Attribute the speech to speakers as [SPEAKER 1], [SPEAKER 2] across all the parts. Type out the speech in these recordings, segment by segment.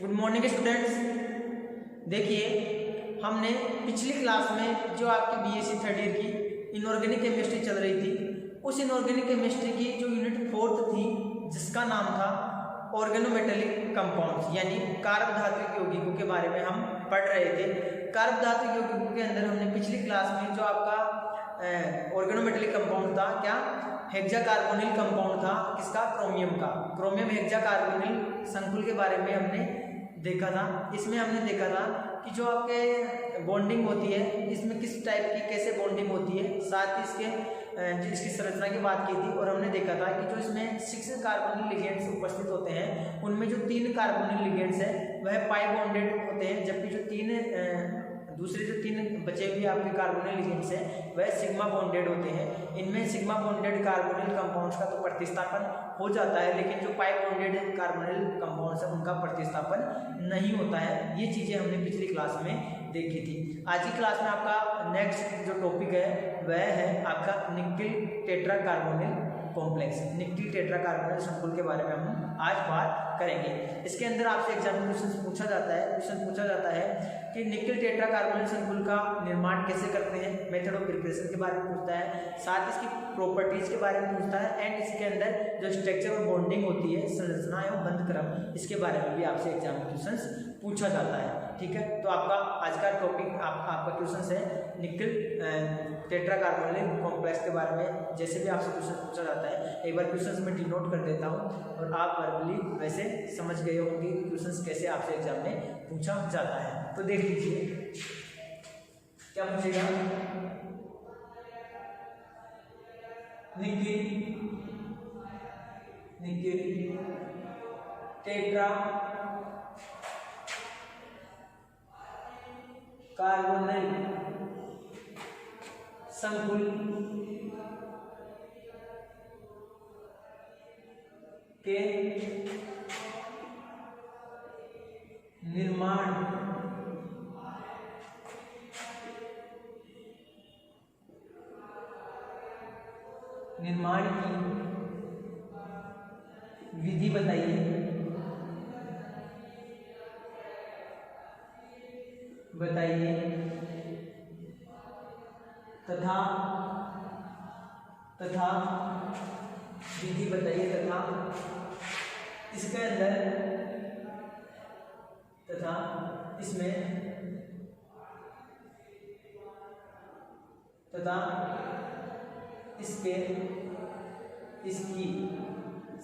[SPEAKER 1] Good morning students. देखिए, हमने पिछली क्लास में जो आपकी बीएससी थर्ड ईयर की इनऑर्गेनिक केमिस्ट्री चल रही थी, उस इनऑर्गेनिक केमिस्ट्री की जो यूनिट 4 थी, जिसका नाम था ऑर्गेनोमेटेलिक कंपाउंड्स, यानी कार्बधातुक यौगिकों के बारे में हम पढ़ रहे थे। कार्बधातुक यौगिकों के अंदर हमने पिछली क्लास में जो आपका ऑर्गेनोमेटेलिक कंपाउंड था, क्या हेक्साकार्बोनिल कंपाउंड था, किसका? क्रोमियम का। क्रोमियम हेक्साकार्बोनिल संकुल के बारे में हमने देखा था। इसमें हमने देखा था कि जो आपके बॉन्डिंग होती है, इसमें किस टाइप की कैसे बॉन्डिंग होती है, साथ ही इसकी संरचना की बात की थी। और हमने देखा था कि जो इसमें 6 कार्बोनिल लिगेंड्स उपस्थित होते हैं, उनमें जो 3 कार्बोनिल लिगेंड्स हैं वह पाई बॉन्डेड होते हैं, जबकि जो दूसरे जो 3 बचे हुए आपके कार्बोनिल लिगेंड्स हैं वह सिग्मा बॉन्डेड होते हैं। इनमें सिग्मा बॉन्डेड कार्बोनिल कंपाउंड्स का तो प्रतिस्थापन हो जाता है, लेकिन जो पाई बॉन्डेड कार्बोनिल कंपाउंड्स है उनका प्रतिस्थापन नहीं होता है। ये चीज़ें हमने पिछली क्लास में देखी थी। आज की क्लास में आपका नेक्स्ट जो टॉपिक है वह है आपका nickel tetra carbonyl complex, nickel tetra carbonyl संकुल के बारे में हम आज बात करेंगे। इसके अंदर आपसे एग्जाम में क्वेश्चन पूछा जाता है कि निकिल टेट्रा कार्बोनिल संकुल का निर्माण कैसे करते हैं, मेथड ऑफ प्रिपरेशन के बारे में पूछता है, साथ इसकी प्रॉपर्टीज के बारे में पूछता है, एंड इसके अंदर जो स्ट्रक्चर और बॉन्डिंग होती है, संरचना एवं बंध क्रम, इसके बारे में भी आपसे एग्जाम में क्वेश्चन पूछा जाता है। ठीक है, तो आपका आज का टॉपिक आपका क्वेश्चन है निकिल टेट्रा कार्बोनिल कॉम्प्लेक्स के बारे में। जैसे भी आपसे क्वेश्चन पूछा जाता है, एक बार क्वेश्चन में डिनोट कर देता हूँ और आप वर्बली वैसे समझ गए होंगे क्वेश्चन कैसे आपसे एग्जाम में पूछा जाता है। तो देख लीजिए क्या पूछेगा। निकिल टेट्रा कार्बोनिल संकुल के निर्माण की विधि बताइए तथा विधि बताइए तथा इसके अंदर तथा इसमें तथा इसकी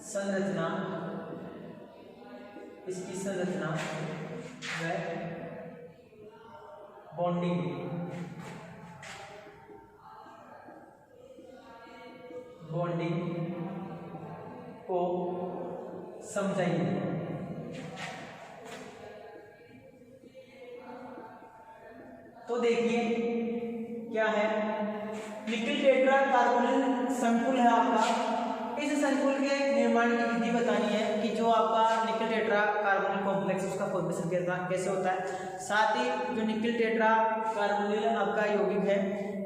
[SPEAKER 1] संरचना व बॉन्डिंग को समझाइए। तो देखिए क्या है, निकिल टेट्रा कार्बोनिल संकुल है आपका। इस संकुल के निर्माण की विधि बतानी है कि जो आपका निकिल टेट्रा कार्बोनिल कॉम्प्लेक्स उसका फॉर्मेशन कैसे होता है, साथ ही जो निकिल टेट्रा कार्बोनिल आपका यौगिक है,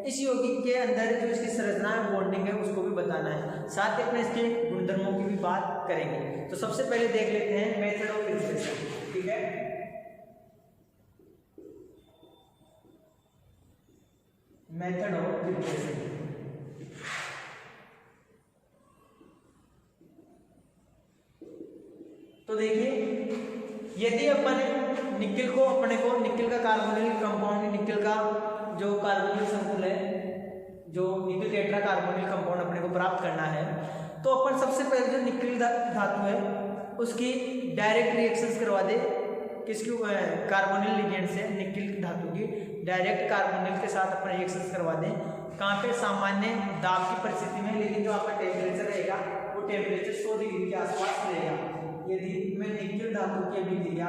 [SPEAKER 1] इस यौगिक के अंदर जो इसकी संरचना है, बॉन्डिंग है, उसको भी बताना है। साथ ही अपने इसके गुणधर्मों की भी बात करेंगे। तो सबसे पहले देख लेते हैं मेथड ऑफ प्रिपरेशन। ठीक है, मेथड ऑफ प्रिपरेशन। तो देखिए, यदि अपन निकिल का कार्बोनिल कंपाउंड, निकिल का जो कार्बोनिल संकुल है, जो निकिल टेट्रा कार्बोनिल कंपाउंड अपने को प्राप्त करना है, तो अपन सबसे पहले जो निकिल धातु है उसकी डायरेक्ट रिएक्शंस करवा दे। किसकी? कार्बोनिल लिगेंड से निकिल धातु की डायरेक्ट कार्बोनिल के साथ अपन रिएक्शंस करवा दें। कहाँ पे? सामान्य दाब की परिस्थिति में, लेकिन जो आपका टेम्परेचर रहेगा वो टेम्परेचर 100 डिग्री के आसपास रहेगा। यदि मैं निकिल धातु की अभिक्रिया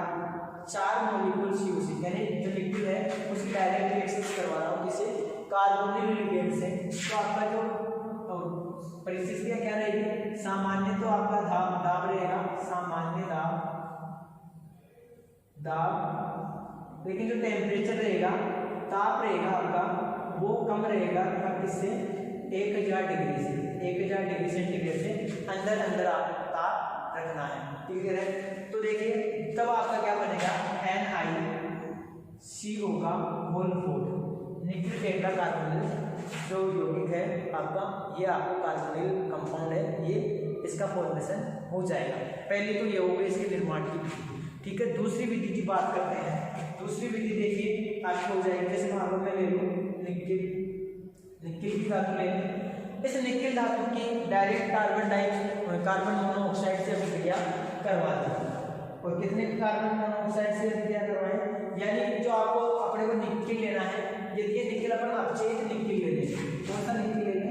[SPEAKER 1] 4 मॉलिक्यूल COC, यानी जो निकिल है उसकी डायरेक्ट रिएक्शंस करवा रहा हूँ किसे? कार्बोनिल लिगेंड से, तो आपका जो परिस्थितियाँ क्या रहेगी? सामान्य तो आपका दाब रहेगा, सामान्य दाब, लेकिन जो टेम्परेचर रहेगा, ताप रहेगा आपका, वो कम रहेगा किससे? 1000 डिग्री से, 1000 डिग्री सेंटीग्रेड से अंदर ताप रखना है। क्लियर है? तो देखिए तब आपका क्या बनेगा, NiCO का होल 4 निकल टेट्रा कार्बोनिल जो यौगिक है आपका, ये आपको कार्बोनिल कंपाउंड है, ये इसका फॉर्मेशन हो जाएगा। पहले तो ये हो गई इसके निर्माण की विधि। ठीक है, दूसरी विधि की बात करते हैं। दूसरी विधि देखिए आपको हो जाएगी, जैसे मान लो मैं ले लूँ निकिल की धातु ले लें। इस निकिल धातु की डायरेक्ट कार्बन मोनोऑक्साइड से अभिक्रिया करवा दें। और कितने कार्बन मोनोऑक्साइड से अभिक्रिया करवाएं, यानी जो आपको अपने को निकिल लेना है, यदि ये निकिल अपन अपचयित निकिल ले लें, कौन सा निकिल ले लें,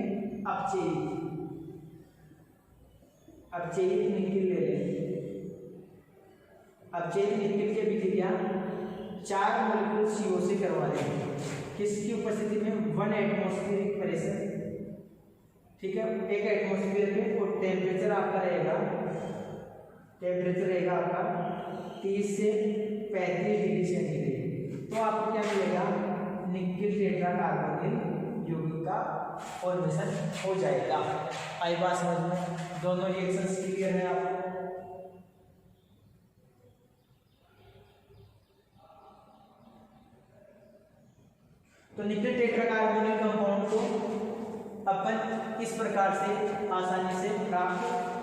[SPEAKER 1] अपचयित निकिल ले लें। अपचयित निकिल की अभिक्रिया 4 मोलिक्यूल CO से करवा देंगे, किसकी उपस्थिति में, 1 एटमॉस्फेरिक प्रेशर। ठीक है, 1 एटमॉस्फेयर पे, और टेम्परेचर आपका रहेगा, आपका 30 से 35 डिग्री सेंटीग्रेड। तो आपको क्या मिलेगा, निकिल टेट्रा कार्बोनिल यौगिक का फॉर्मेशन हो जाएगा। आई बात समझ में, दोनों रिएक्शंस क्लियर है आपको? तो निकिल टेट्रा कार्बोनिल कंपाउंड को अपन इस प्रकार से आसानी से प्राप्त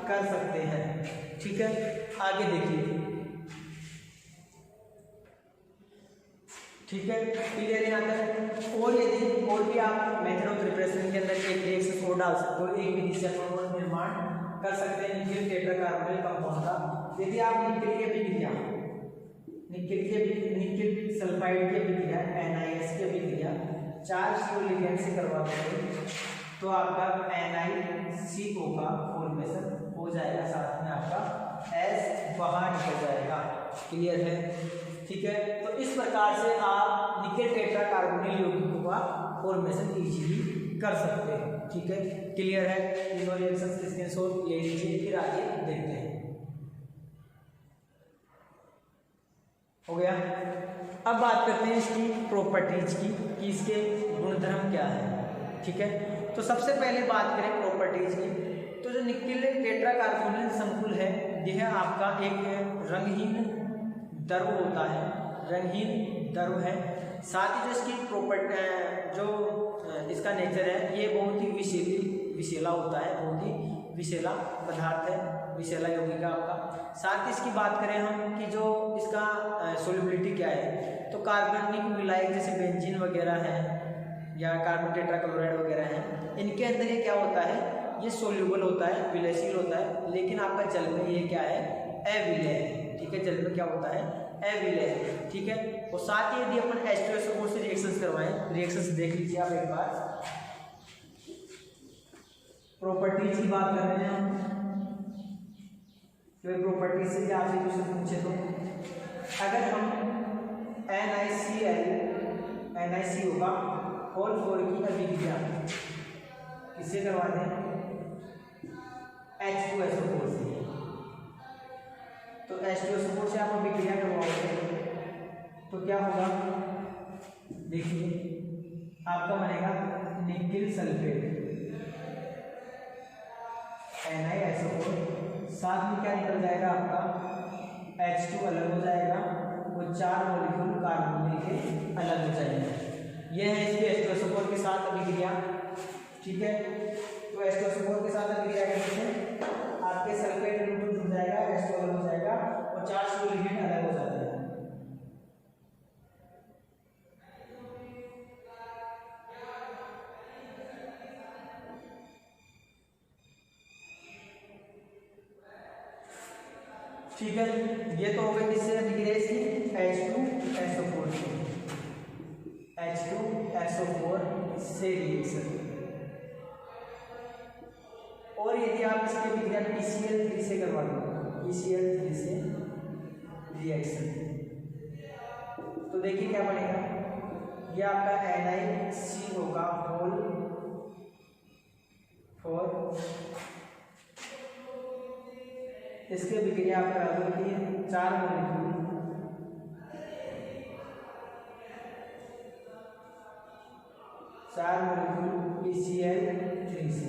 [SPEAKER 1] कर सकते हैं। ठीक है, आगे देखिए। ठीक है, क्लियर है यहाँ तक? और यदि और भी आप मेथड ऑफ प्रिपरेशन के अंदर एक रिएक्शन को डाल सकते हो, एक विधि से अपन निर्माण कर सकते हैं निकिल टेट्रा कार्बोनिल कंपाउंड का। यदि आप निकिल की अभिक्रिया, निकिल सल्फाइड की अभिक्रिया, NiS की अभिक्रिया 4 CO लिगेंड से करवा दोगे तो आपका NiCO का फॉर्मेशन हो जाएगा, साथ में आपका S बाहर निकल जाएगा। क्लियर है? ठीक है, तो इस प्रकार से आप निकिल टेट्रा कार्बोनिल यौगिकों का फॉर्मेशन इजीली कर सकते हैं। ठीक है, क्लियर है? तीनों रिएक्शंस के स्क्रीनशॉट ले लीजिए, फिर आगे देखते हैं। हो गया? अब बात करते हैं इसकी प्रॉपर्टीज की, कि इसके गुणधर्म क्या है। ठीक है, तो सबसे पहले बात करें प्रॉपर्टीज की, तो जो निकिल टेट्रा कार्बोनिल संकुल है, यह आपका एक रंगहीन द्रव होता है, रंगहीन द्रव है। साथ ही जो इसकी प्रॉपर्टी, जो इसका नेचर है, ये बहुत ही विषैला होता है, बहुत ही विषैला पदार्थ है, विषैला यौगिक है आपका। साथ ही इसकी बात करें हम कि जो इसका सोल्युबिलिटी क्या है, तो कार्बनिक विलायक जैसे बेंजीन वगैरह है या कार्बन टेट्राक्लोराइड वगैरह है, इनके अंदर ये क्या होता है, ये सोल्यूबल होता है, विलयशील होता है, लेकिन आपका जल में ये क्या है, अविलय है। ठीक है, जल में क्या होता है, अविलय। ठीक है, और साथ ही यदि अपन H2SO4 से रिएक्शंस करवाएं, रिएक्शंस देख लीजिए आप एक बार। प्रॉपर्टीज की बात कर रहे हैं हम, तो प्रॉपर्टीज से आपसे क्वेश्चन पूछे तो अगर हम NiCO का होल 4 की अभिक्रिया किससे करवा दें, H2SO4 से, तो H2SO4 से आप अभिक्रिया करवाओगे तो क्या होगा, देखिए आपका बनेगा निकिल सल्फेट NiSO4, साथ में क्या निकल जाएगा आपका H2 अलग हो जाएगा, वो 4 मॉलिक्यूल कार्बोनिल के अलग हो जाएंगे। यह है इसके H2SO4 के साथ अभिक्रिया। ठीक है, तो H2SO4 के साथ अभिक्रिया करने से आपके सल्फेट ग्रुप जुड़ जाएगा, H2 अलग हो जाएगा और 4 CO लिगेंड अलग हो जाते हैं। ठीक है, ये तो हो गई किससे अभिक्रिया इसकी, H2SO4 से, H2SO4 से रिएक्शन। और यदि आप इसकी अभिक्रिया PCl3 से करवा दो, PCl3 से रिएक्शन, तो देखिए क्या बनेगा, ये आपका NiCO का होल 4, इसके अभिक्रिया आप करा दो कि 4 मॉलिक्यूल PCl3 से।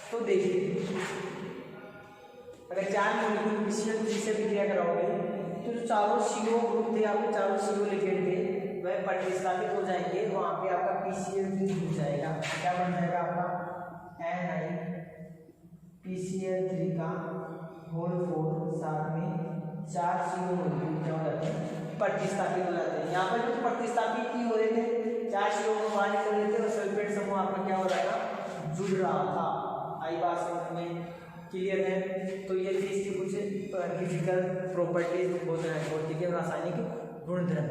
[SPEAKER 1] तो देखिए अगर 4 मॉलिक्यूल PCl3 से विक्रिया कराओगे तो जो चारों CO ग्रुप थे, आपके चारों CO लिगेंड थे, वह प्रतिस्थापित हो जाएंगे। वहाँ पे आपका PCl3 हो जाएगा। क्या बन जाएगा आपका NiPCl3 का होल 4, साथ में 4 CO मॉलिक्यूल क्या हो जाते हैं, प्रतिस्थापित हो जाते हैं। यहाँ पर जो प्रतिस्थापित की हो रहे थे 4 CO को बाहर निकल रहे थे और सल्फेट समूह आपका क्या हो रहा था, जुड़ रहा था। आई बात समझ में क्लियर है? तो ये थी इसकी कुछ फिजिकल प्रॉपर्टीज, भौतिक और रासायनिक गुणधर्म।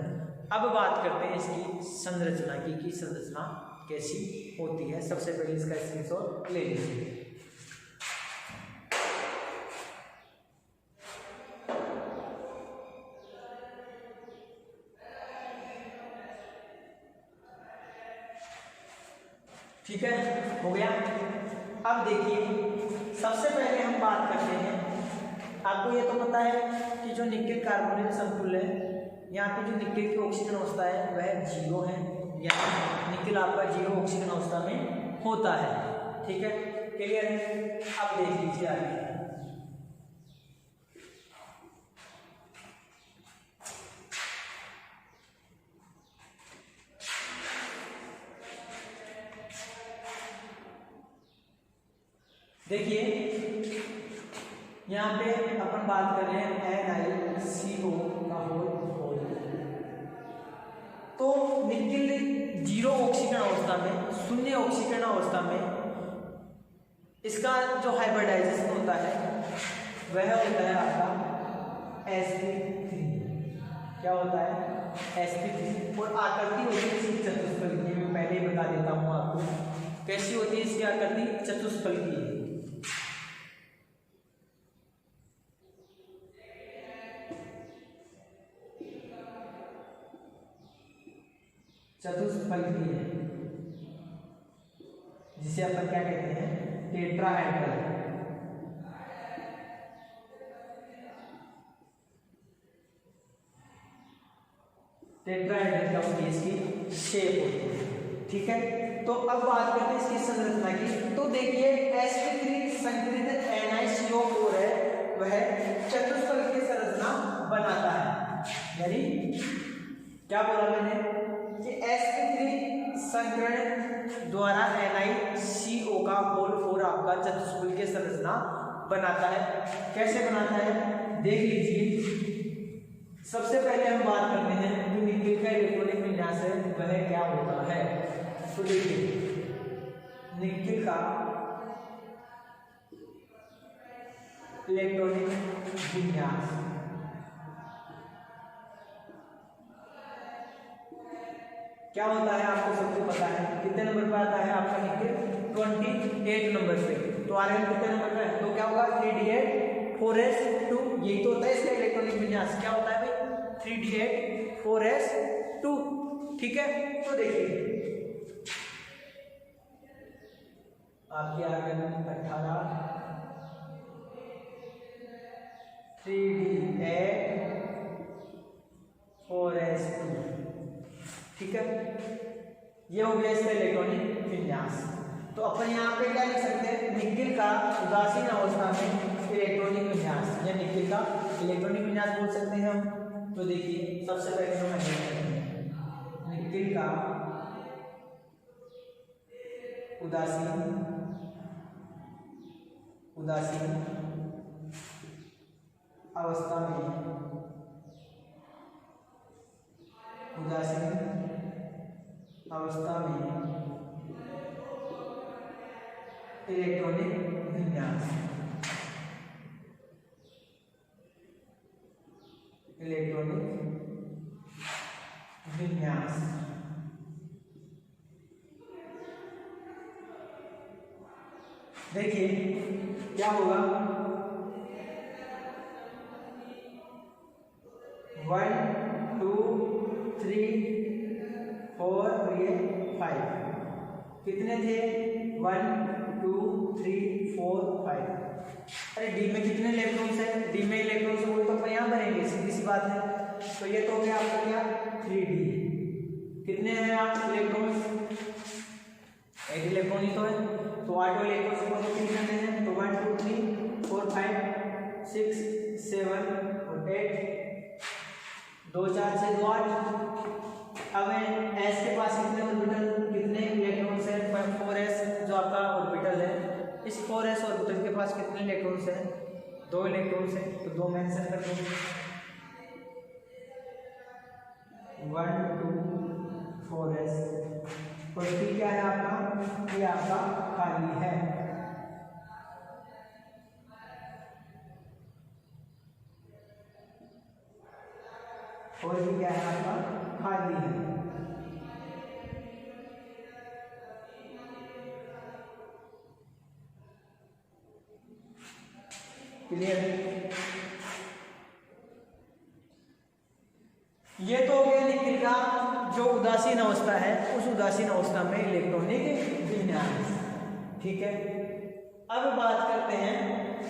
[SPEAKER 1] अब बात करते हैं इसकी संरचना की कि संरचना कैसी होती है। सबसे पहले इसका स्क्रीनशॉट ले लीजिए। ठीक है, हो गया। अब देखिए सबसे पहले हम बात करते हैं, आपको ये तो पता है कि जो निकेल कार्बोनेट समतुल्य है, यहाँ पे जो निकेल की ऑक्सीजन अवस्था है वह 0 है, यानी निकेल आपका 0 ऑक्सीजन अवस्था में होता है। ठीक है, क्लियर है? अब देख लीजिए आगे। देखिए यहाँ पे अपन बात कर रहे हैं NiCO का होल। तो निकेल 0 ऑक्सीजन अवस्था में, 0 ऑक्सीजन अवस्था में इसका जो हाइब्रिडाइजेशन होता है वह होता है आपका sp3। क्या होता है? sp3। और आकृति होती है इसकी चतुष्फल की, मैं पहले ही बता देता हूँ आपको कैसी होती है इसकी आकृति, चतुष्फल की। चतुष्फलकीय है, जिसे अपन क्या कहते हैं, टेट्राहेड्रल। टेट्राहेड्रल क्या होती है, इसकी शेप होती है। ठीक है, तो अब बात करते हैं इसकी संरचना की। तो देखिए sp3 संकरित NiCO4 है, वह चतुष्फलकीय संरचना बनाता है। यानी क्या बोला मैंने कि sp3 संकरण द्वारा NiCO का होल 4 आपका चतुष्फलकीय संरचना बनाता है। कैसे बनाता है देख लीजिए। सबसे पहले हम बात करते हैं जो निकेल का इलेक्ट्रॉनिक विन्यास है वह क्या होता है। तो देखिए निकेल का इलेक्ट्रॉनिक विन्यास क्या होता है आपको सबको पता है। कितने नंबर पर आता है आपका निकेल? 28 नंबर पे। तो आर्गन कितने नंबर पे है? तो क्या होगा 3d8 4s2। यही तो होता है इसका इलेक्ट्रॉनिक विन्यास। क्या होता है भाई? 3d8 4s2। ठीक है, तो देखिए आपके आर्गन 18 3d8 4s2। ठीक है, ये हो गया इसका इलेक्ट्रॉनिक विन्यास। तो अपन यहाँ पे क्या लिख सकते हैं, निकेल का उदासीन अवस्था में इलेक्ट्रॉनिक विन्यास या निकेल का इलेक्ट्रॉनिक विन्यास बोल सकते हैं हम। तो देखिए सबसे पहले हम निकेल का उदासीन अवस्था में इलेक्ट्रॉनिक विन्यास देखिए क्या होगा 1 2 3 4 और ये 5 कितने थे 1 2 3 4 5। अरे डी में कितने इलेक्ट्रॉन्स है? डी में इलेक्ट्रॉन से बोल तो अपन यहाँ भरेंगे, सीधी सी बात है। तो ये तो हो गया आपका क्या 3d। कितने हैं आप इलेक्ट्रॉन्स? 8 इलेक्ट्रॉन ही तो है। तो 8 इलेक्ट्रॉन से बोलो कितने हैं? तो 1 2 3 4 5 6 7 और 8, 2 4 6 2 8। अब एस के पास कितने ऑर्बिटल, कितने इलेक्ट्रॉन्स हैं, 4s जो आपका ऑर्बिटल है, इस 4s ऑर्बिटल के पास कितने इलेक्ट्रॉन्स हैं, 2 इलेक्ट्रॉन्स हैं, तो 2 मेंशन कर दो। 1 2 4s। और फिर क्या है आपका, ये आपका खाली है। और ये क्या है आपका, खाली है। क्लियर? ये तो हो गया निकिल का जो उदासीन अवस्था है, उस उदासीन अवस्था में इलेक्ट्रॉनिक विन्यास। ठीक है, अब बात करते हैं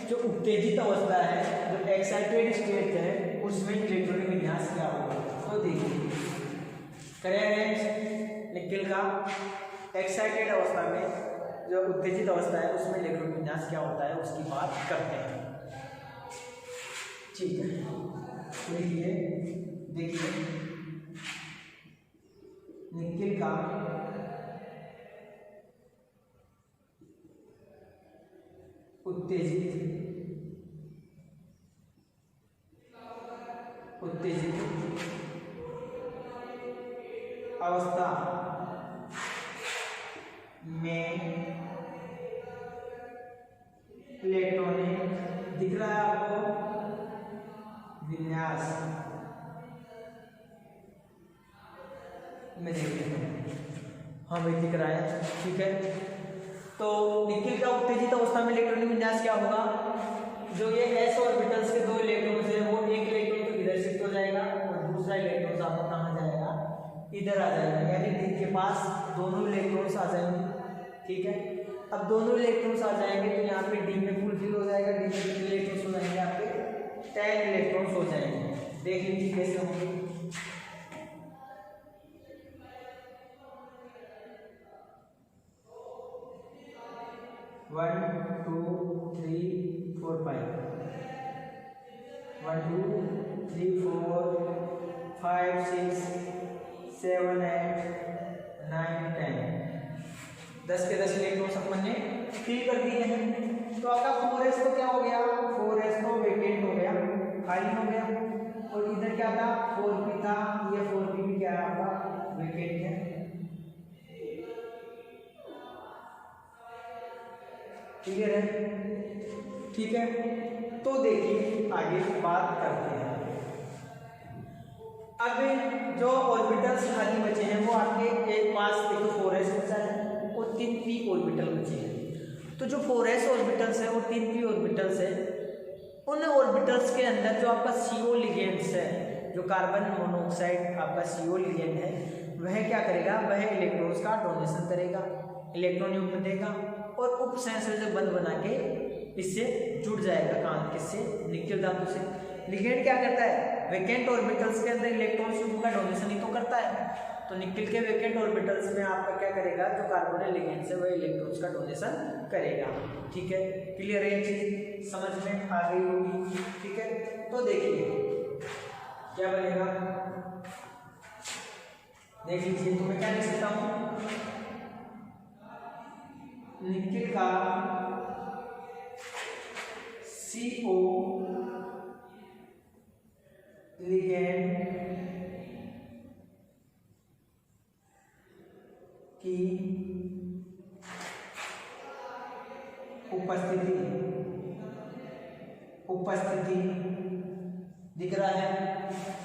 [SPEAKER 1] जो उत्तेजित अवस्था है, जो एक्साइटेड स्टेट है, उसमें इलेक्ट्रॉनिक विन्यास क्या होगा। तो देखिए करेंगे निकिल का एक्साइटेड अवस्था में जो उत्तेजित अवस्था है, उसमें इलेक्ट्रॉनिक विन्यास क्या होता है, उसकी बात करते हैं। ठीक है, तो देखिए निकिल का उत्तेजित अवस्था में इलेक्ट्रॉनिक दिख रहा है आपको विन्यास में देखते हैं, हाँ भाई दिख रहा है। ठीक है, तो निकिल का उत्तेजित अवस्था में इलेक्ट्रॉनिक विन्यास क्या होगा, जो ये s ऑर्बिटल्स के 2 इलेक्ट्रॉन्स हैं, वो एक इलेक्ट्रॉन तो इधर शिफ्ट हो जाएगा और दूसरा इलेक्ट्रॉन आपको कहाँ जाएगा, इधर आ जाएगा, यानी डी के पास दोनों इलेक्ट्रॉन्स आ जाएंगे। ठीक है, अब दोनों इलेक्ट्रॉन्स आ जाएंगे तो यहाँ पे डी में फुलफिल हो जाएगा, डी में कितने इलेक्ट्रॉन्स हो जाएंगे आपके 10 इलेक्ट्रॉन्स हो जाएंगे। देख लीजिए कैसे होंगे। 1 2 3 4 5 1 2 3 4 5 6 7 8 9 10 10 के 10 इलेक्ट्रॉन्स अपन ने फिल कर दिए हैं। तो आपका 4s तो क्या हो गया, 4s तो वेकेंट हो गया, खाली हो गया, और इधर क्या था 4p था, ये 4p भी क्या है आपका वेकेंट है। क्लियर है? ठीक है, तो देखिए आगे बात करते हैं। अब जो ऑर्बिटल्स खाली बचे हैं वो आपके एक पास देखो 4s बचा है और 3p ऑर्बिटल बचे हैं। तो जो 4s ऑर्बिटल्स है और 3p ऑर्बिटल्स है, उन ऑर्बिटल्स के अंदर जो आपका CO लिगेंड्स है, जो कार्बन मोनोऑक्साइड आपका CO लिगेंड है, वह क्या करेगा, वह इलेक्ट्रॉन्स का डोनेशन करेगा, इलेक्ट्रॉन युग्म देगा और उपसंयोजक बंध बना के इससे जुड़ जाएगा। कहाँ, किससे, निकिल धातु से। लिगेंड क्या करता है, वेकेंट ऑर्बिटल्स के अंदर इलेक्ट्रॉन युग्म का डोनेशन ही तो करता है। तो निकिल के वेकेंट ऑर्बिटल्स में आपका क्या करेगा, जो कार्बोनिल लिगेंड्स है वह इलेक्ट्रॉन्स का डोनेशन करेगा। ठीक है, क्लियर है, चीज समझ में आ गई होगी। ठीक है, तो देखिए क्या बनेगा, देख लीजिए। तो मैं क्या लिख सकता हूँ, निकिल का CO लिगेंड की उपस्थिति दिख रहा है,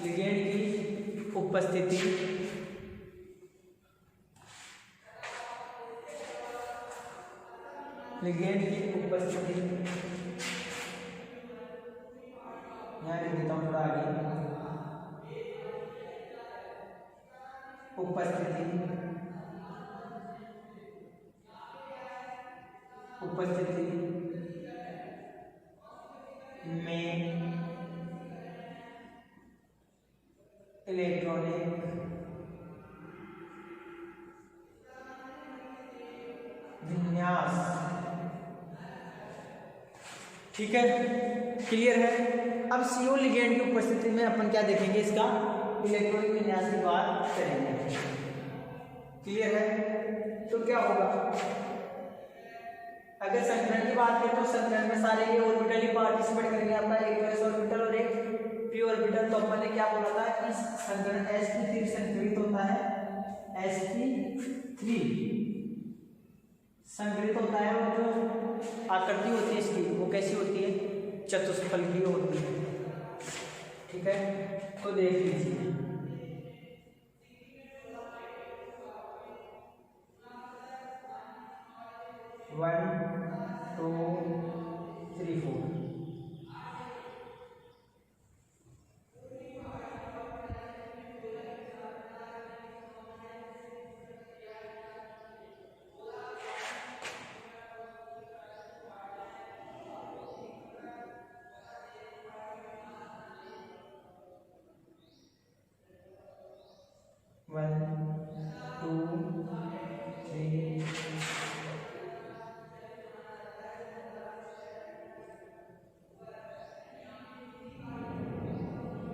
[SPEAKER 1] लिगेंड की उपस्थिति लिगेंड की उपस्थिति, यहाँ लिख देता हूँ थोड़ा आगे, उपस्थिति में इलेक्ट्रॉनिक विन्यास। ठीक है, क्लियर है। अब CO लिगेंड की उपस्थिति में अपन क्या देखेंगे, इसका इलेक्ट्रॉनिक विन्यास की बात करेंगे। क्लियर है। तो क्या होगा, अगर संकरण की बात करें तो संकरण में सारे ये ऑर्बिटल ही पार्टिसिपेट करेंगे, आपका एक s ऑर्बिटल और एक p ऑर्बिटल। तो अपन ने क्या बोला था कि संकरण sp3 संकरित होता है, sp3 संकरित होता है, और जो आकृति होती है इसकी वो कैसी होती है, चतुष्फलकीय होती है। ठीक है, तो देख लीजिए, one two three four. One two three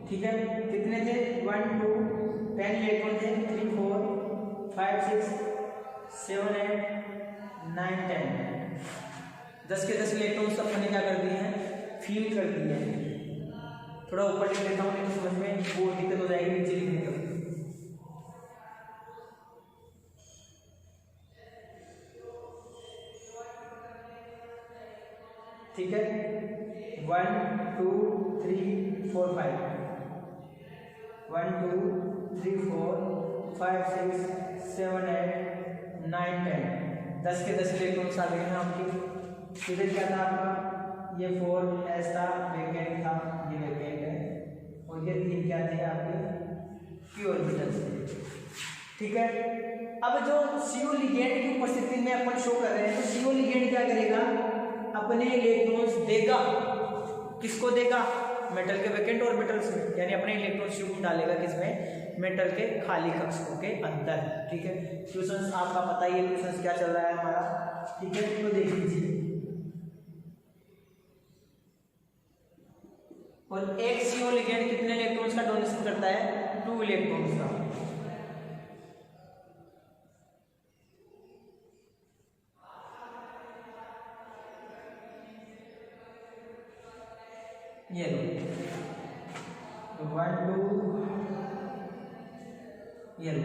[SPEAKER 1] ठीक है, कितने थे, 1 2 10 इलेक्ट्रॉन थे, 3 4 5 6 7 8 9 10 10 के 10 इलेक्ट्रॉन सब मैंने क्या कर दिए हैं, फील कर दिए हैं। थोड़ा ऊपर लिख लेता हूँ, नहीं तो समझ में बहुत दिक्कत हो जाएगी नीचे लिखने का। ठीक है, 1 2 3 4 5 1 2 3 4 5 6 7 8 9 10 10 के 10 इलेक्ट्रॉन्स आ गए हैं आपके। इधर क्या था आपका, ये 4 एस था, वेकेंट था, ये वेकेंट है, और ये 3 क्या थे आपके, p ऑर्बिटल्स। ठीक है, अब जो CO लिगेंड की उपस्थिति में अपन शो कर रहे हैं, तो CO लिगेंड क्या करेगा, अपने इलेक्ट्रॉन्स देगा, किसको देगा, मेटल के वैकेंट ऑर्बिटल्स में, यानी अपने इलेक्ट्रॉन्स क्यूब डालेगा किसमें, मेटल के खाली कक्षकों के अंदर। ठीक है, ट्यूशंस आपका पता ही है, ट्यूशंस क्या चल रहा है हमारा। ठीक है, तो देख लीजिए, और एक CO लिगेंड कितने इलेक्ट्रॉन्स का डोनेशन करता है, 2 इलेक्ट्रॉन्स का। ये लो 1 2 ये लो।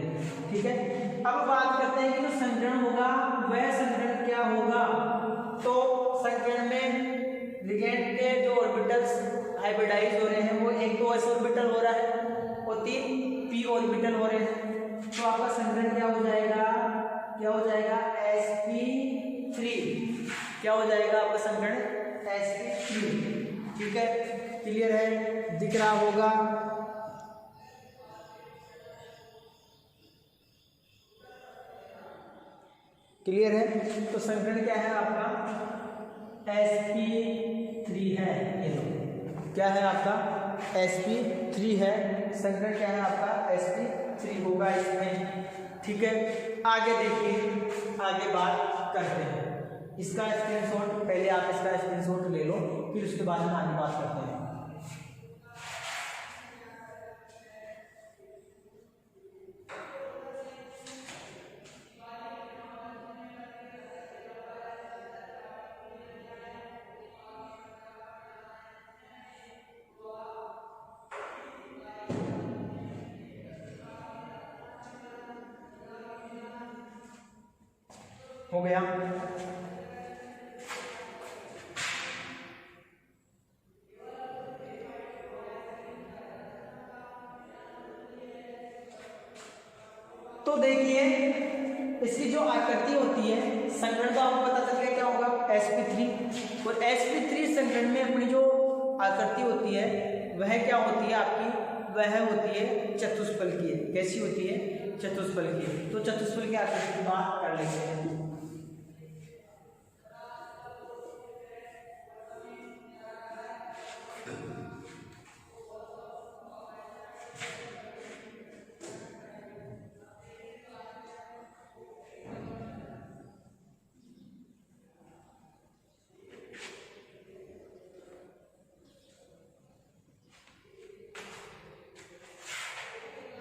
[SPEAKER 1] ठीक है, अब बात करते हैं कि जो संकरण होगा वह संकरण क्या होगा। तो संकरण में लिगेंड के जो ऑर्बिटल्स हाइब्रिडाइज हो रहे हैं वो एक तो s ऑर्बिटल हो रहा है और 3 p ऑर्बिटल हो रहे हैं। तो आपका संकरण क्या हो जाएगा, क्या हो जाएगा, sp3। क्या हो जाएगा आपका संकरण, sp3। ठीक है, क्लियर है, दिख रहा होगा। क्लियर है, तो संकरण क्या है आपका, sp3 है। ये लो, क्या है आपका, sp3 है, संकरण क्या है आपका, sp3 होगा इसमें। ठीक है, आगे देखिए, आगे बात करते हैं, इसका स्क्रीनशॉट, पहले आप इसका स्क्रीनशॉट ले लो, फिर उसके बाद हम आगे बात करते हैं। हो गया, तो देखिए इसकी जो आकृति होती है, संकरण तो आपको पता चल गया क्या होगा, sp3। और sp3 संकरण में अपनी जो आकृति होती है वह क्या होती है आपकी, वह होती है चतुष्फलकीय। कैसी होती है, चतुष्फलकीय। तो चतुष्फलकीय आकृति की बात कर लेते हैं।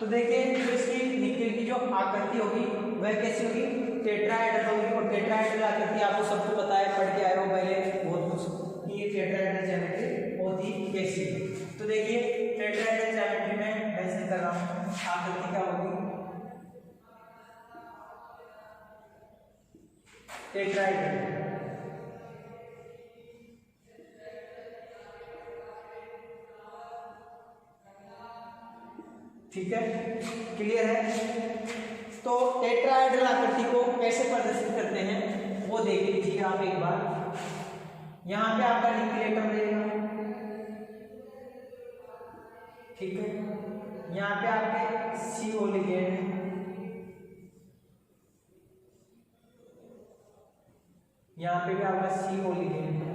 [SPEAKER 1] तो देखिए जो इसकी निकेल की जो आकृति होगी वह कैसी होगी, टेट्राहेड्रल होगी। और टेट्राहेड्रल आकृति आपको सबको पता है, पढ़ के आए हो पहले बहुत कुछ कि ये टेट्राहेड्रल ज्योमेट्री होती कैसी है। तो देखिए टेट्राहेड्रल ज्योमेट्री में मेंशन कर रहा हूँ आकृति क्या होगी, टेट्राहेड्रल। ठीक है, क्लियर है। तो टेट्राहेड्रल आकृति को कैसे प्रदर्शित करते हैं वो देख लीजिए आप एक बार। यहाँ पे आपका निक्लेटम रहेगा, ठीक है। यहाँ पे आपके CO लिगेंड है, यहाँ पे भी आपका CO लिगेंड है।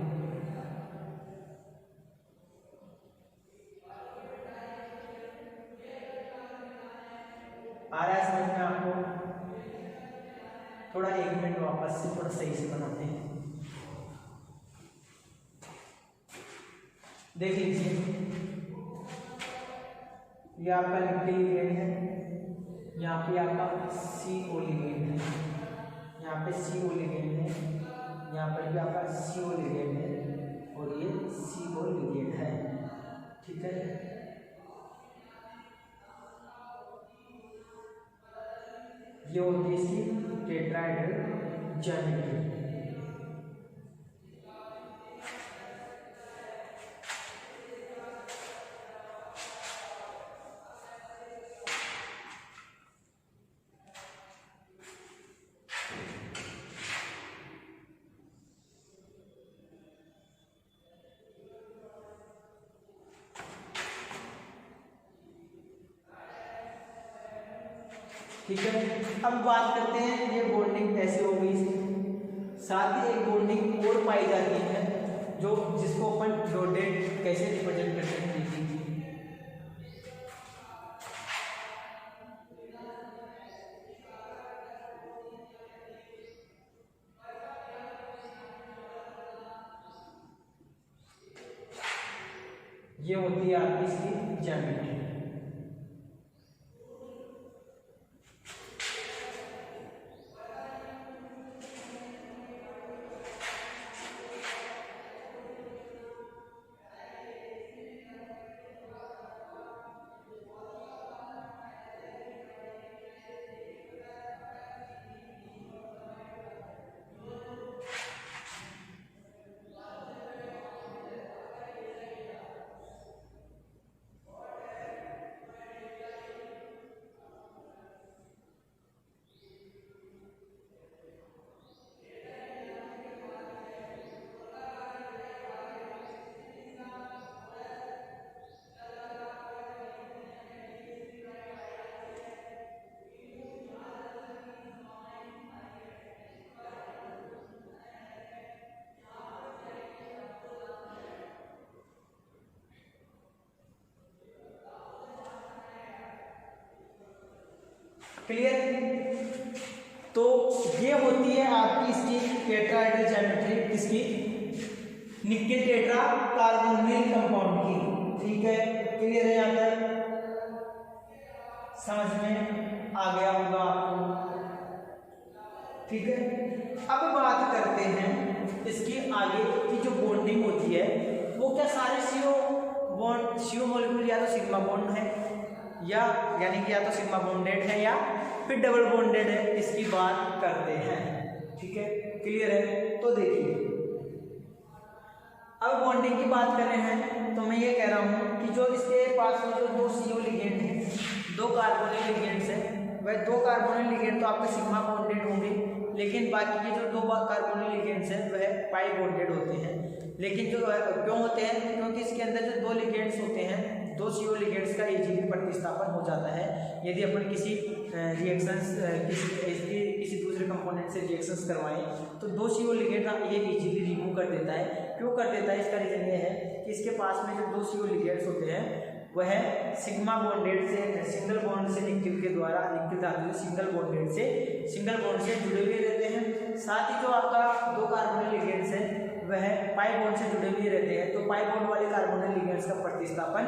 [SPEAKER 1] आ रहा है समझ में आपको? थोड़ा 1 मिनट वापस से थोड़ा सही से बनाते हैं। देख लीजिए ये आपका निकेल लिगेंड है, यहाँ पे आपका CO लिगेंड है, यहाँ पे CO लिगेंड है, यहाँ पर भी आपका CO लिगेंड है और ये CO लिगेंड है, ठीक है। ये होती है इसकी टेट्राहेड्रल ज्योमेट्री। ठीक है, अब बात करते हैं ये बॉन्डिंग कैसे हो गई इसकी। साथ ही एक बॉन्डिंग और पाई जाती है जो जिसको अपन डॉटेड कैसे रिप्रेजेंट करते हैं। ये होती है आपकी इसकी ज्योमेट्री। क्लियर? तो ये होती है आपकी इसकी टेट्राहेड्रल ज्योमेट्री, इसकी निकेल टेट्रा कार्बोनिल कंपाउंड की। ठीक है, क्लियर है? यहाँ तक समझ में आ गया होगा आपको। ठीक है, अब बात करते हैं इसकी आगे की जो बॉन्डिंग होती है वो क्या सारे CO मॉलिक्यूल या तो सिग्मा बॉन्ड है यानी कि या तो सिग्मा बॉन्डेड है या फिर डबल बॉन्डेड है, इसकी बात करते हैं। ठीक है, क्लियर है? तो देखिए अब बॉन्डिंग की बात कर रहे हैं तो मैं ये कह रहा हूँ कि जो इसके पास में जो दो CO लिगेंड हैं, दो कार्बोनिल लिगेंड्स हैं, वह दो कार्बोनिल लिगेंड तो आपके सिग्मा बॉन्डेड होंगे, लेकिन बाकी के जो दो कार्बोनिल लिगेंड्स हैं वह पाई बॉन्डेड होते हैं। लेकिन जो क्यों होते हैं? क्योंकि इसके अंदर जो दो लिगेंड्स होते हैं, दो CO लिगेंड्स का इजीली प्रतिस्थापन हो जाता है यदि अपन किसी रिएक्शंस किसी दूसरे कंपोनेंट से रिएक्शंस करवाएं तो दो CO लिगेंड ये इजीली रिमूव कर देता है। क्यों कर देता है? इसका रीजन ये है कि इसके पास में जो दो CO लिगेंड्स होते हैं वह सिग्मा बॉन्डेड से सिंगल बॉन्ड से निकेल के द्वारा निकेल धातु सिंगल बॉन्ड से जुड़े हुए रहते हैं। साथ ही जो आपका दो कार्बोनिल लिगेंड्स हैं वह पाई बॉन्ड से जुड़े हुए रहते हैं, तो पाई बॉन्ड वाले कार्बोनिल लिगेंड्स का प्रतिस्थापन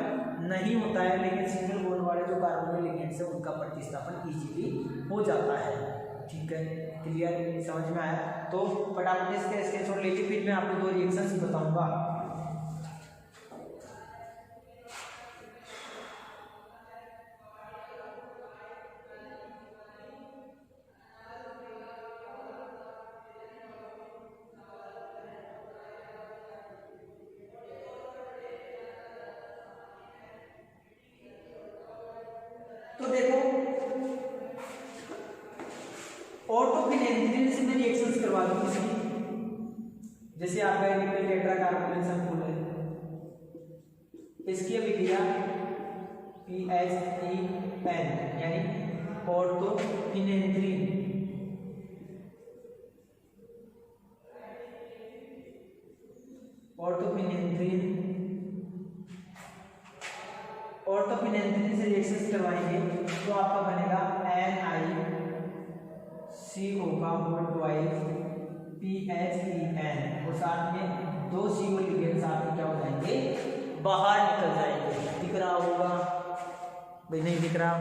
[SPEAKER 1] नहीं होता है, लेकिन सिंगल बॉन्ड वाले जो कार्बोनिल लिगेंड्स है उनका प्रतिस्थापन इजीली हो जाता है। ठीक है, क्लियर, समझ में आया? तो फटाफट इसके स्क्रीनशॉट ले लीजिए, फिर मैं आपको दो रिएक्शंस बताऊंगा। तो देखो, ऑर्थोफिनेंथ्रीन से मैं रिएक्शंस करवा दूं इसकी, जैसे आपका निकल टेट्राकार्बोनिल संकुल है, इसकी अभिक्रिया PHEN यानी ऑर्थोफिनेंथ्रीन, ऑर्थोफिनेंथ्रीन से रिएक्शंस करवाएंगे तो आपका बनेगा NiCO का होल ट्वाइस PHEN, और साथ में दो CO लिगेंड्स आपके क्या हो जाएंगे, बाहर निकल जाएंगे। दिख रहा होगा भाई? नहीं दिख रहा,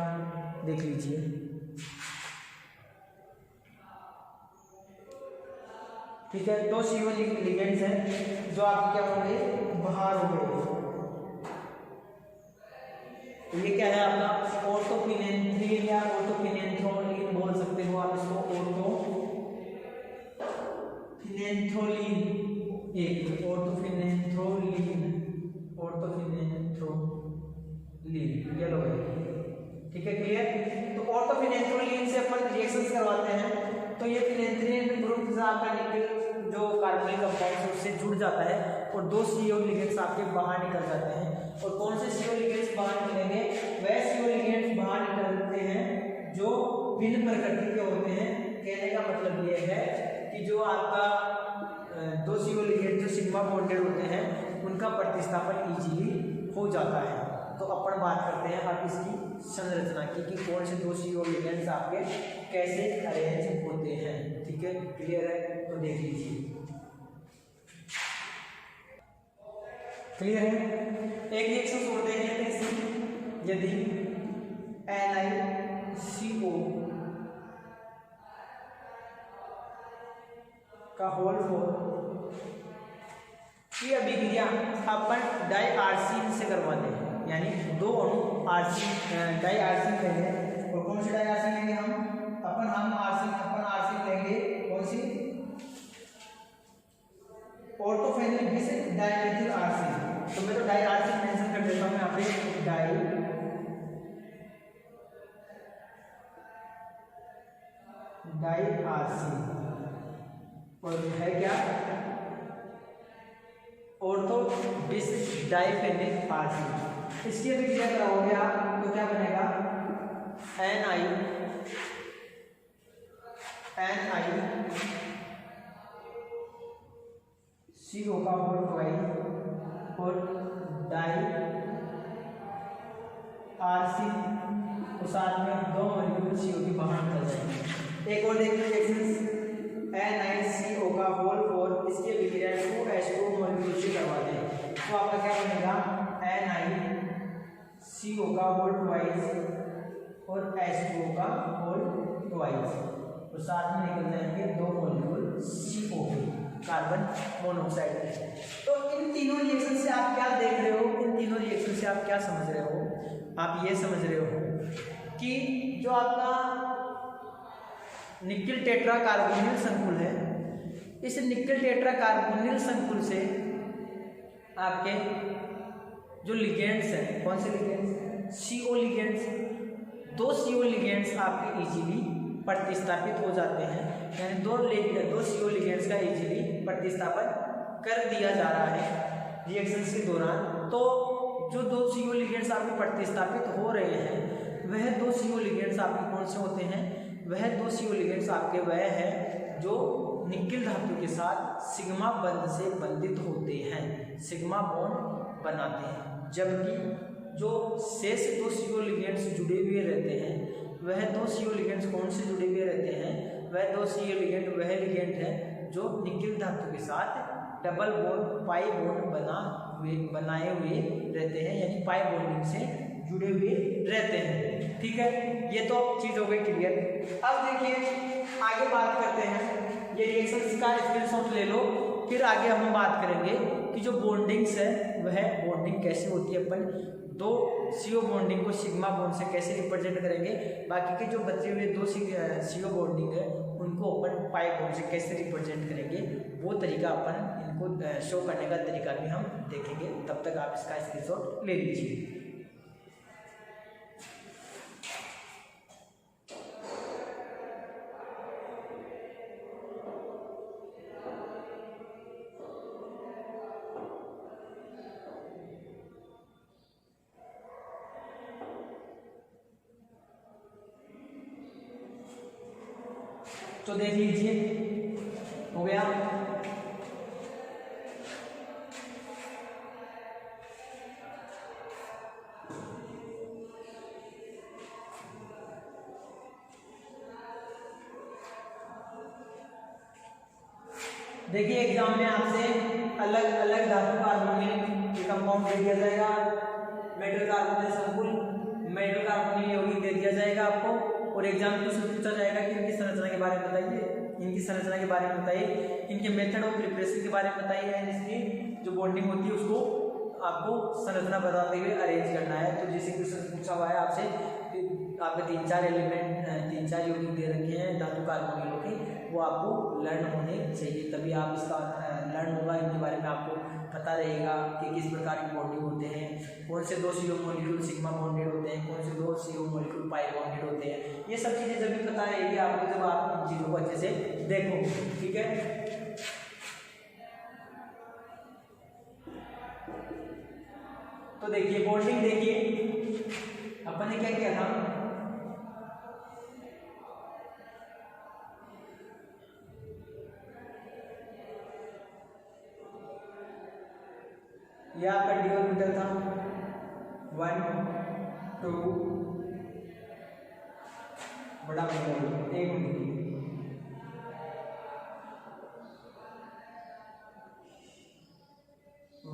[SPEAKER 1] देख लीजिए। ठीक है, दो CO लिगेंड्स हैं जो आपके क्या होंगे, बाहर हो गए। तो ये क्या है आपका ऑर्थोफिनेंथ्रीन या ऑर्थोफिनेंथ्रोलिन बोल सकते हो आप इसको, ऑर्थोफिनेंथ्रोलिन, एक ऑर्थोफिनेंथ्रोलिन, ये लो। ठीक है, क्लियर? तो ऑर्थोफिनेंथ्रोलिन से अपन रिएक्शंस करवाते हैं, तो ये फिनेंथ्रीन ग्रुप से आपका निकल जो कार्बोनिल कंपाउंड है उससे जुड़ जाता है और दो CO लिगेंड्स आपके बाहर निकल जाते हैं। और कौन से CO लिगेंड्स बाहर निकलेंगे? वह CO लिगेंड्स बाहर निकलते हैं जो भिन्न प्रकृति के होते हैं। कहने का मतलब ये है कि जो आपका दो CO लिगेंड जो सिग्मा बॉन्डेड होते हैं उनका प्रतिस्थापन इजीली हो जाता है। तो अपन बात करते हैं अब इसकी संरचना की कि कौन से दो CO लिगेंड्स आपके कैसे अरेंज होते हैं। ठीक है, क्लियर है? तो देख लीजिए, क्लियर है? एक रिएक्शन छोड़ देंगे इसमें, यदि NiCO का होल 4 की अभिक्रिया अपन डाइआर्सिन से करवाते हैं, यानी दो अणु डाइआर्सिन लेंगे। और कौन सी डाइआर्सिन लेंगे हम आर्सिन लेंगे, कौन सी? ऑर्थोफेनिल बिस डाइमेथिल आर्सिन। तो मैं तो डाइआर्सिन मेंशन कर देता हूं यहाँ पे, डाइआर्सिन, और है क्या? ऑर्थो बिस डाइफेनिल आर्सिन। इसकी अभिक्रिया कराओगे आप तो क्या बनेगा? NiCO का होल ट्वाइस और डाइआर्सिन, तो साथ में दो मॉलिक्यूल CO की बाहर निकल जाएंगे। एक और देखिए रिएक्शंस, NiCO का होल 4, इसकी अभिक्रिया 2H2 मॉलिक्यूल से करवाते हैं, तो आपका क्या बनेगा? NiCO का होल ट्वाइस और H2O का होल ट्वाइस, और साथ में निकल जाएंगे दो मॉलिक्यूल CO कार्बन मोनोऑक्साइड के। तो इन तीनों रिएक्शन से आप क्या देख रहे हो, इन तीनों रिएक्शन से आप क्या समझ रहे हो? आप ये समझ रहे हो कि जो आपका निकल टेट्राकार्बोनिल संकुल है, इस निकल टेट्राकार्बोनिल संकुल से आपके जो लिगेंड्स हैं, कौन से लिगेंड्स? CO लिगेंड्स, दो CO लिगेंड्स आपके इजीली प्रतिस्थापित हो जाते हैं, यानी दो CO लिगेंड्स का इजीली प्रतिस्थापन कर दिया जा रहा है रिएक्शंस के दौरान। तो जो दो CO लिगेंड्स आपके प्रतिस्थापित हो रहे हैं वह दो CO लिगेंड्स आपके कौन से होते हैं? वह दो CO लिगेंड्स आपके वह है जो निकिल धातु के साथ सिग्मा बंध से बंधित होते हैं, सिग्मा बॉन्ड बनाते हैं। जबकि जो शेष दो CO लिगेंड्स जुड़े हुए रहते हैं वह दो CO लिगेंड्स कौन से जुड़े हुए रहते हैं? वह दो CO लिगेंड वह लिगेंड है जो निकिल धातु के साथ डबल बॉन्ड पाई बॉन्ड बनाए हुए रहते हैं, यानी पाई बॉन्डिंग से जुड़े हुए रहते हैं। ठीक है, ये तो चीज हो गई क्लियर। अब देखिए आगे बात करते हैं, ये रिएक्शन का स्क्रीनशॉट ले लो, फिर आगे हम बात करेंगे कि जो बॉन्डिंग्स है वह बॉन्डिंग कैसे होती है, अपन दो CO बॉन्डिंग को सिग्मा बॉन्ड से कैसे रिप्रेजेंट करेंगे, बाकी के जो बचे हुए दो CO बॉन्डिंग है उनको अपन पाई बॉन्ड से कैसे रिप्रेजेंट करेंगे, वो तरीका अपन इनको शो करने का तरीका भी हम देखेंगे। तब तक आप इसका स्क्रीनशॉट ले लीजिए। तो देख लीजिए हो गया। देखिए एग्जाम में आपसे अलग अलग धातु कार्बोनिल कंपाउंड दे दिया जाएगा, मेटल कार्बोनिल संकुल, मेटल कार्बोनिल यौगिक दे दिया जाएगा आपको, और एग्जाम में क्वेश्चन पूछा जाएगा कि इनकी संरचना के बारे में बताइए, इनकी संरचना के बारे में बताइए, इनके मेथड ऑफ प्रिपरेशन के बारे में बताइए, एंड इसकी जो बॉन्डिंग होती है उसको आपको संरचना बताते हुए अरेंज करना है। तो जैसे क्वेश्चन पूछा हुआ है आपसे, आपके 3-4 एलिमेंट 3-4 यौगिक दे रखे हैं धातु कार्बोनिलों के, वो आपको लर्न होने चाहिए, तभी आप इसका लर्न होगा, इनके बारे में आपको पता रहेगा कि किस प्रकार की बॉन्डिंग होते हैं, कौन से दो CO मॉलिक्यूल सिग्मा बॉन्डेड होते हैं, कौन से दो CO मॉलिक्यूल पाई बॉन्डेड होते हैं। ये सब चीज़ें जब भी पता रहेगी आपको जब आप इन चीज़ों को अच्छे से देखोगे। ठीक है, तो देखिए बॉन्डिंग, देखिए अपन ने क्या किया था, यह आपका डी ऑर्बिटल था, 1 2 बड़ा ऑर्बिटल, एक मिनट,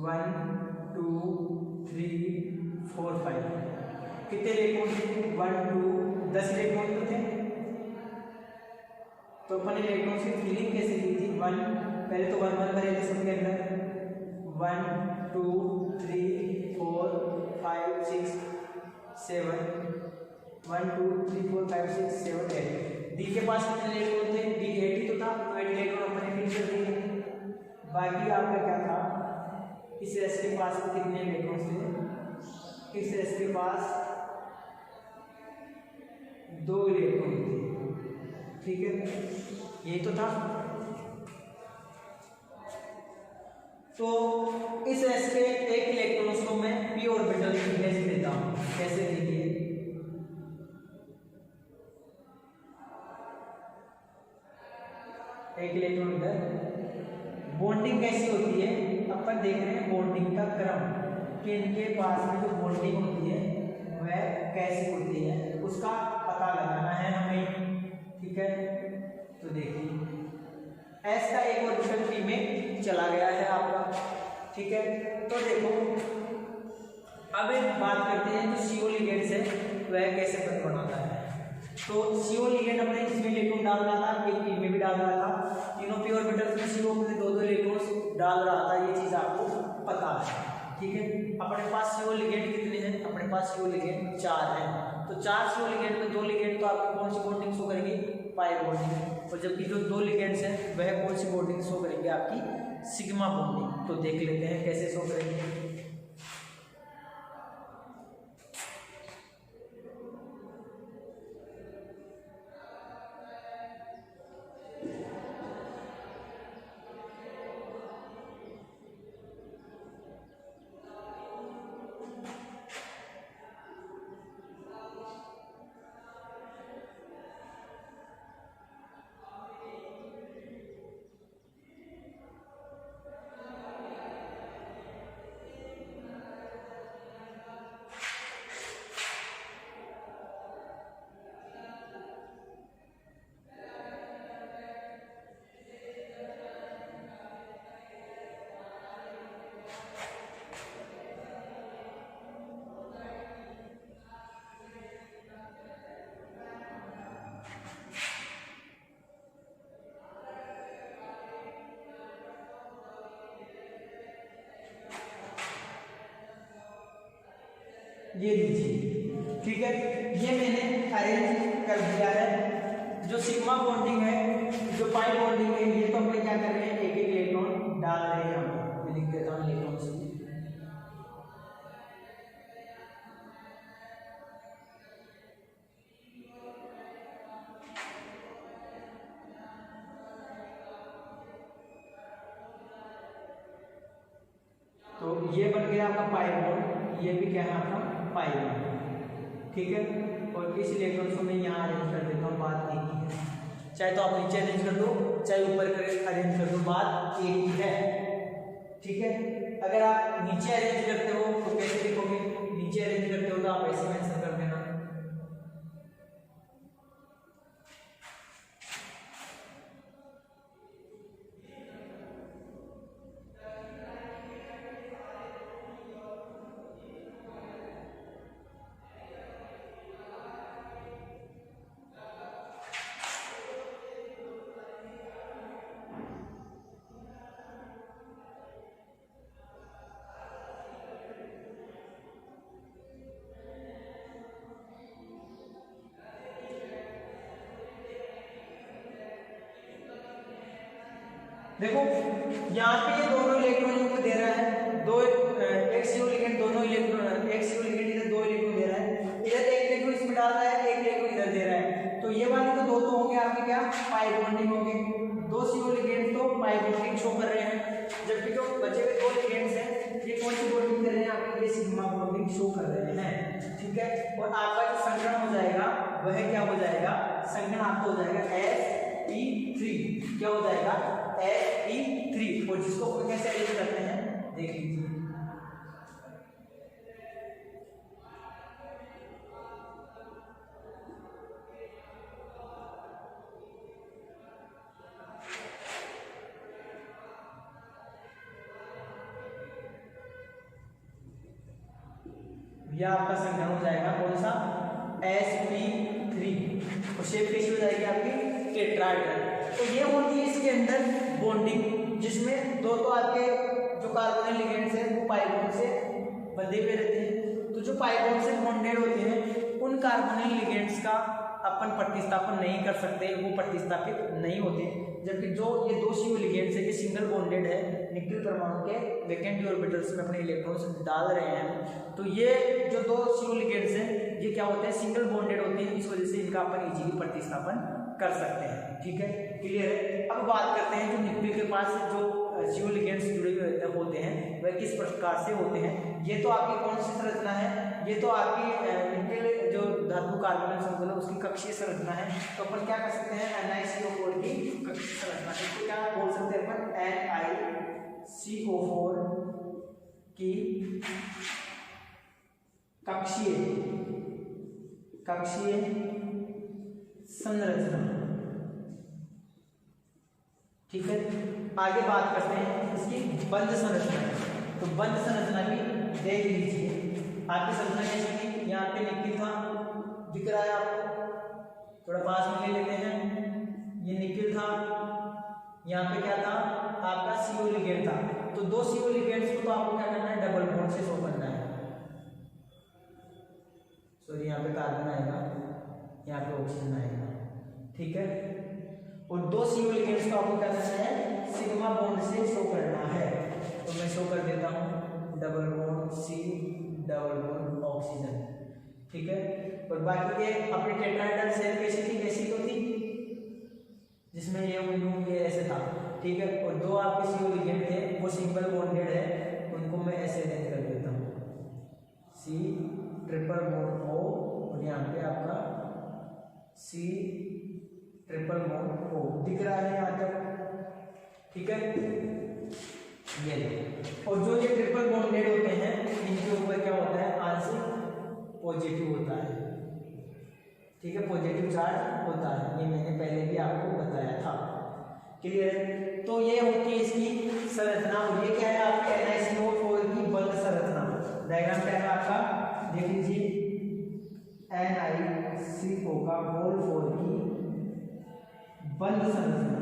[SPEAKER 1] 1 2 3 4 5 कितने इलेक्ट्रॉन थे, 1 2 10 इलेक्ट्रॉन तो थे। तो अपन ने इलेक्ट्रॉन की फिलिंग कैसे की थी, 1 पहले तो 1 1 करेंगे सबके अंदर, 1 2 3 4 5 6 7 1 2 3 4 5 6 7 8। डी के पास कितने इलेक्ट्रॉन थे, डी 8 ही तो था, तो 8 इलेक्ट्रॉन अपने फिल कर दिए। बाकी आपका क्या था, इस एस के पास कितने इलेक्ट्रॉन थे, इस एस के पास 2 इलेक्ट्रॉन थे। ठीक है, यही तो था। तो इस एस के एक इलेक्ट्रॉन्स को मैं पी ऑर्बिटल थिकनेस देता हूं, कैसे देखिए, एक इलेक्ट्रॉन इधर। बॉन्डिंग कैसी होती है, अपन देख रहे हैं बॉन्डिंग का क्रम कि इनके पास में जो बॉन्डिंग होती है वह कैसी होती है, उसका पता लगाना है हमें। ठीक है, तो देखिए एस का एक ऑर्बिटल पी में चला गया है आपका। ठीक है, तो देखो अब एक बात करते हैं जो CO लिगेंड्स है वह कैसे बनाता है। तो CO लिगेंड अपने इसमें इलेक्ट्रॉन डाल रहा था, एक पी में भी डाल रहा था, तीनों पी ऑर्बिटल्स में CO अपने 2-2 इलेक्ट्रॉन्स डाल रहा था, ये चीज आपको पता है। ठीक है, अपने पास CO लिगेंड कितने हैं, अपने पास CO लिगेंड 4 हैं। तो 4 CO लिगेंड में 2 लिगेंड तो आपको कौन सी बॉन्डिंग शो करेंगे, पाई बॉन्डिंग, और जबकि जो 2 लिगेंड्स हैं वह कौन सी बॉन्डिंग शो करेंगे, आपकी सिग्मा बॉन्डिंग। तो देख लेते हैं कैसे शो करेंगे। ये लीजिए, ठीक है। ये मैंने अरेंज कर दिया है। जो सिग्मा बॉन्डिंग है, जो पाई बॉन्डिंग है, ये तो हम क्या कर रहे हैं, एक एक इलेक्ट्रॉन डाल रहे हैं यहाँ पे। मैं लिख देता हूँ इलेक्ट्रॉन से। तो ये बन गया आपका पाई बॉन्ड, ये भी क्या है आपका पाई बॉन्ड, ठीक है। और इस इलेक्ट्रॉन को मैं यहाँ अरेंज कर देता हूँ, बात एक ही है। चाहे तो आप नीचे अरेंज कर दो, चाहे ऊपर अरेंज कर दो, बात एक ही है, ठीक है। अगर आप नीचे अरेंज करते हो तो कैसे लिखोगे, नीचे अरेंज करते हो तो आप ऐसे मेंशन कर देना। देखो यहाँ पे ये दोनों इलेक्ट्रॉनों को दे रहा है, दो एक CO लिगेंड, दोनों इलेक्ट्रॉन, एक CO लिगेंड इधर दो इलेक्ट्रॉन दे रहा है, इधर एक इलेक्ट्रॉन इसमें डाल रहा है, एक इलेक्ट्रॉन इधर दे रहा है। तो ये वाले तो दो होंगे आपके क्या, पाई बॉन्डिंग होंगे। दो CO लिगेंड तो पाई बॉन्डिंग शो कर रहे हैं, जबकि जो बचे हुए दो लिगेंड्स हैं ये कौन सी बॉन्डिंग कर रहे हैं आपके, ये सिग्मा बॉन्डिंग शो कर रहे हैं, ठीक है। और आपका जो संगठन हो जाएगा वह क्या हो जाएगा, संगठन आपको हो जाएगा Fe3, क्या हो जाएगा Fe3। और जिसको कैसे अरेंज करते हैं देख लीजिए। यह आपका संख्या हो जाएगा कौन सा, sp3। और शेप कैसी हो जाएगी आपकी, टेट्राहेड्रल। तो ये होती है इसके अंदर बॉन्डिंग, जिसमें दो तो आपके जो कार्बोनिल लिगेंड्स हैं वो पाई बॉन्ड से बंधे हुए रहते हैं। तो जो पाई बॉन्ड से बॉन्डेड होते हैं उन कार्बोनिल लिगेंड्स का अपन प्रतिस्थापन नहीं कर सकते, वो प्रतिस्थापित नहीं होते। जबकि जो ये दो CO लिगेंड्स है ये सिंगल बॉन्डेड है, निकल परमाणु के वैकेंट ऑर्बिटल्स में अपने इलेक्ट्रॉन्स डाल रहे हैं। तो ये जो दो CO लिगेंड्स हैं ये क्या होते हैं, सिंगल बॉन्डेड होते हैं, इस वजह से इनका अपन इजीली प्रतिस्थापन कर सकते हैं, ठीक है, क्लियर है। अब बात करते हैं जो निकल के पास जो CO लिगेंड्स जुड़े हुए होते हैं वह किस प्रकार से होते हैं। ये तो आपकी कौन सी संरचना है, ये तो आपकी निकल जो धातु कार्बोनिल समतल है उसकी कक्षीय संरचना है। तो अपन क्या कर सकते हैं, NiCO4 की कक्षीय संरचना, इसको क्या बोल सकते हैं अपन, NiCO4 की कक्षीय संरचना, ठीक है। आगे बात करते हैं इसकी बंध संरचना। तो बंध संरचना भी देख लीजिए, आपकी संरचना कैसी थी, यहाँ पे निकल था, दिख रहा है आपको, थोड़ा पास में ले लेते हैं। ये निकल था, यहाँ पे क्या था आपका CO लिगेंड था। तो दो CO लिगेंड्स को तो आपको क्या करना है, डबल बॉन्ड से शो करना है। सॉरी, यहाँ पे कार्बन आएगा, यहाँ पे ऑक्सीजन आएगा, ठीक है। और दो CO लिगेंड्स को आपको क्या करना है, सिग्मा बॉन्ड से शो करना है। तो मैं शो कर देता हूँ double bond C double bond oxygen, ठीक है। और बाकी के अपनी टेट्राहेड्रल शेल कैसी थी, कैसी तो थी, जिसमें ये ऐसे था, ठीक है। और दो आपके CO लिगेंड थे वो सिंगल बॉन्डेड है, उनको मैं ऐसे अरेंज कर देता हूँ, C ट्रिपल बॉन्ड O, और यहाँ पे आपका C ट्रिपल बॉन्ड O दिख रहा है यहाँ तक, ठीक है। ये और जो ये ट्रिपल बॉन्डेड होते हैं इनके ऊपर क्या होता है, आंशिक पॉजिटिव होता है, ठीक है, पॉजिटिव चार्ज होता है। ये मैंने पहले भी आपको बताया था, क्लियर है। तो ये होती है इसकी संरचना। और ये क्या है आपके NiCO4 की बंध संरचना। डायग्राम क्या है आपका, देख लीजिए, NiCO का होल 4 की बंध संरचना,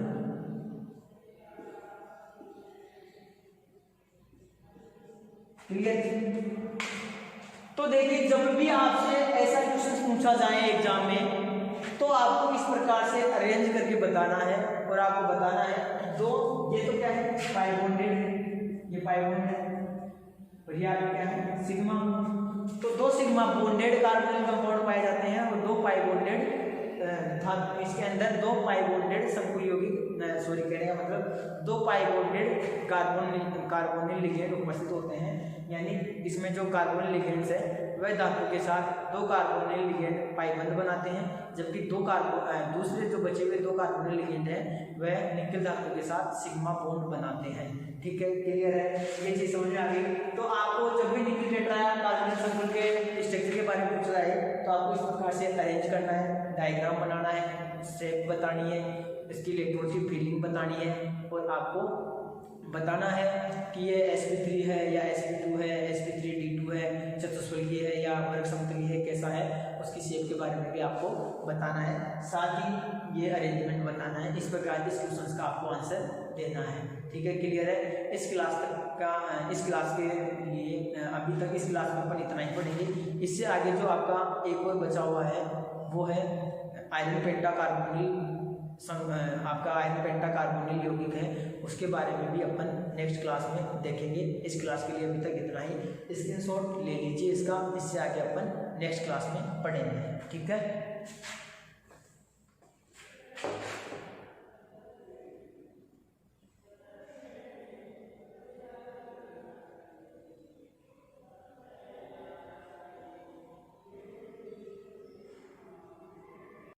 [SPEAKER 1] क्लियर। तो देखिए जब भी आपसे ऐसा क्वेश्चन पूछा जाए एग्जाम में तो आपको इस प्रकार से अरेंज करके बताना है और आपको बताना है कि दो, ये तो क्या है पाई बॉन्डेड, ये पाई बॉन्ड है और ये आपका क्या है सिग्मा। तो दो सिग्मा बॉन्डेड कार्बोनिल कंपाउंड पाए जाते हैं और दो पाई बॉन्डेड इसके अंदर दो पाई बॉन्डेड समकुल यौगिक, सॉरी कहने का मतलब दो पाई बॉन्डेड कार्बोनिल लिगेंड उपस्थित होते हैं। यानी इसमें जो कार्बोनिल लिगेंड्स है वह धातु के साथ दो कार्बोनिल लिगेंड पाइबंद बनाते हैं, जबकि दूसरे जो बचे हुए दो कार्बोनिल लिगेंड हैं वह निकल धातु के साथ सिग्मा बॉन्ड बनाते हैं। ठीक है, क्लियर है, ये चीज समझ में आ गई। तो आपको जब भी निकल टेट्रायन कार्बोनिल संकुल के स्ट्रक्चर के बारे में पूछा जाए तो आपको इस प्रकार से अरेंज करना है, डायग्राम बनाना है, शेप बतानी है, इसकी इलेक्ट्रोनिक फीलिंग बतानी है और आपको बताना है कि ये sp3 है या sp2 है, sp3d2 है, चतुष्फलकीय है या वर्ग समतलीय है, कैसा है उसकी शेप के बारे में भी आपको बताना है, साथ ही ये अरेंजमेंट बताना है। इस प्रकार के क्वेश्चंस का आपको आंसर देना है। ठीक है, क्लियर है। इस क्लास के लिए अभी तक इस क्लास में अपन इतना ही पढ़ेंगे। इससे आगे जो आपका एक और बचा हुआ है वो है आयरन पेंटा कार्बोनिल, आपका आयरन पेंटा कार्बोनिल यौगिक है, उसके बारे में भी अपन नेक्स्ट क्लास में देखेंगे। इस क्लास के लिए अभी तक इतना ही, स्क्रीनशॉट ले लीजिए इसका, इससे आगे अपन नेक्स्ट क्लास में पढ़ेंगे। ठीक है।